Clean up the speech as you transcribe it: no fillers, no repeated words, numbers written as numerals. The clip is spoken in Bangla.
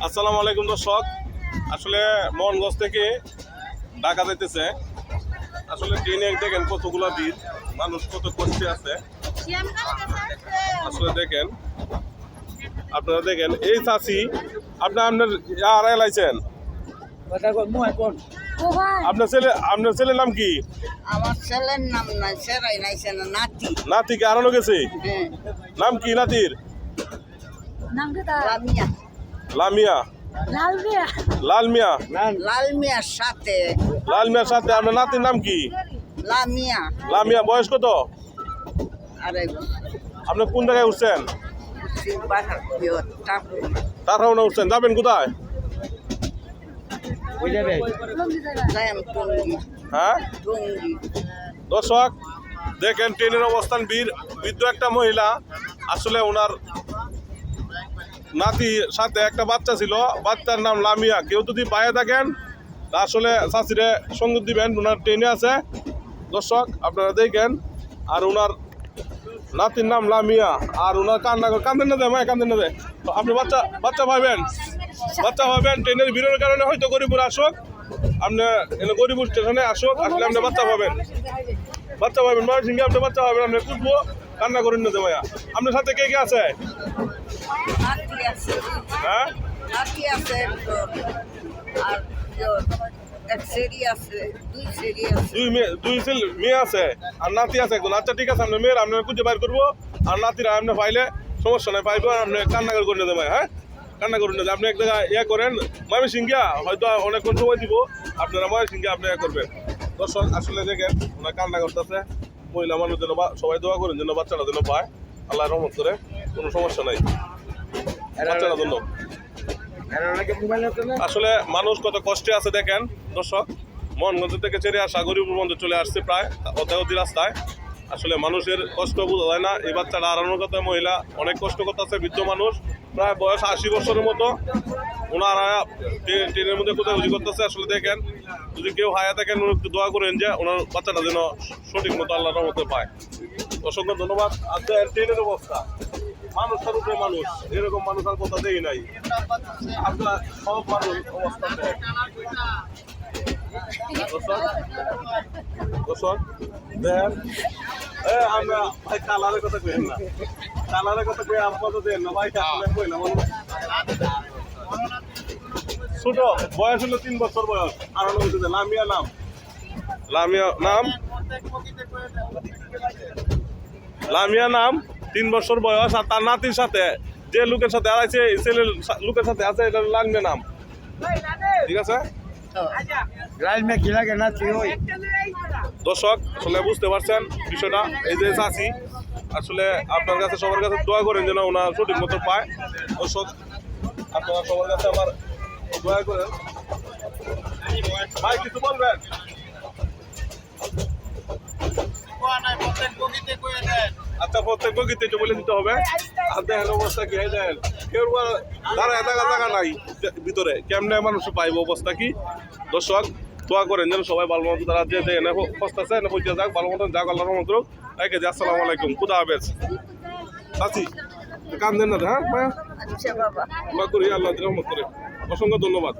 আসসালামু আলাইকুম দর্শক, আসলে মোহনগঞ্জ থেকে ঢাকা যাইতেছে। আসলে ট্রেনে দেখেন কতগুলা ভিড়, মানুষ কত কষ্টে আছে। আসলে দেখেন, আপনারা দেখেন এই চাষি আপনার আর এলাইছেন। আপনার ছেলের নাম কি? আমার ছেলের নাম নাই, সেরাই নাইছে না, নাতি। নাতিকে আনানো গেছে। নাম কি নাতির? লামিয়া। লামিয়া। লাল মিয়া। লালমিয়ার সাথে লাল মিয়ার সাথে আপনার নাতির নাম কি? লামিয়া। লামিয়া। বয়স কত? আরে আপনি কোন জায়গায় উঠছেন? তার হাওনা উঠছেন, যাবেন কোথায়? হ্যাঁ দর্শক দেখেন ট্রেনের অবস্থান, বৃদ্ধ একটা মহিলা, আসলে ওনার নাতির সাথে একটা বাচ্চা ছিল, বাচ্চার নাম লামিয়া। কেউ যদি বাইরে থাকেন তা আসলে চাষিরে সঙ্গীত দিবেন, ওনার ট্রেনে আছে। দর্শক আপনারা দেখেন, আর ওনার নাতির নাম লামিয়া, আর ওনার কান্দেন না দেয়, মায় কান্দেন না দেয়। আপনি বাচ্চা পাবেন ট্রেনের ভিড়ের কারণে হয়তো গরিপুর আসুক, আপনি গরিপুর স্টেশনে আসুক, আসলে আপনি বাচ্চা পাবেন ময়মনসিংহে, আপনি বাচ্চা পাবেন। আপনি খুঁজবো, কান্না করেন না দে ভাইয়া। আপনার সাথে কে কে আছে? হ্যাঁ দুই মেয়ে আছে আর নাতি আছে একজন। আচ্ছা ঠিক আছে, আপনার মেয়ের আপনার খুঁজে বাইর করবো, আর নাতিরা আপনি পাইলে সমস্যা নাই, পাইবো। আপনি কান্না করে নিতে ভাই, হ্যাঁ কান্না করে নিতে। আপনি এক জায়গায় করেন ময়মনসিংহে, হয়তো অনেকক্ষণ সময় দিব, আপনারা ময়মনসিংহে আপনি করবেন। দর্শক আসলে দেখেন ওনার কান্না করতেছে, মহিলা মানুষ যেন, সবাই দোয়া করেন যেন বাচ্চাটা যেন পায়, আল্লাহ রহমত করে, কোনো সমস্যা নাই বাচ্চাটা জন্য। আসলে মানুষ কত কষ্টে আছে দেখেন দর্শক, মোহনগঞ্জ থেকে ছেড়ে আসা গরিব বন্ধু চলে আসছে প্রায় অতি রাস্তায়। আসলে মানুষের কষ্ট বোঝা যায় না। এই বাচ্চাটা হারানোর কথা, মহিলা অনেক কষ্ট করতেছে, বৃদ্ধ মানুষ, প্রায় বয়স 80 বছরের মতো। ওনারা ট্রেনের মধ্যে কোথায় হুজি করতেছে। আসলে দেখেন, যদি কেউ হায়া থাকেন একটু দোয়া করেন যে ওনার বাচ্চাটা যেন সঠিক মতো আল্লাহর রহমতে পায়। অসংখ্য ধন্যবাদ। আজকে ট্রেনের অবস্থা, মানুষের উপরে মানুষ, এরকম মানুষ আর কথা দেই নাই। আপনার সব মানুষ অবস্থা দেন। আমরা ভাই কালারের কথা কইেন না, কালারের কথা কই আপনাদের দেন না ভাই। ছোট বয়স হলো 3 বছর বয়স, আর লামিয়া নাম, লামিয়া নাম 3 বছর বয়স। আর তার নাতির সাথে যে লোকের সাথে আছে, ছেলের লোকের সাথে আছে, এটা লাগবে নাম। ঠিক আছে দর্শক, আসলে বুঝতে পারছেন বিষয়টা। এই যে চাষি, আসলে আপনার কাছে সবার কাছে দোয়া করেন যেন ওনার সঠিক মতো পায়। দর্শক আপনারা সবার কাছে আমার দোয়া করেন। ভাই কিছু বলবেন? আচ্ছা, প্রত্যেক বগিতে একটু বলে দিতে হবে। আর দেখেন অবস্থা কি, দেখেন কেউ দাঁড়ায় জায়গা নাই ভিতরে, কেমনে মানুষ পাইব, অবস্থা কি। দর্শক দোয়া করেন যেন সবাই ভালো মতো, তারা যে এনে ফস্তাছে এনে পৌঁছে যাক, ভালো মতন যাক, আল্লাহর রহমত করুক। রেখে যে আসসালামু আলাইকুম, খুদা হাফেজ। চাচি কান্দেন না, হ্যাঁ ভাইয়া, আল্লাহ করি, আল্লাহ রহমত করে। অসংখ্য ধন্যবাদ।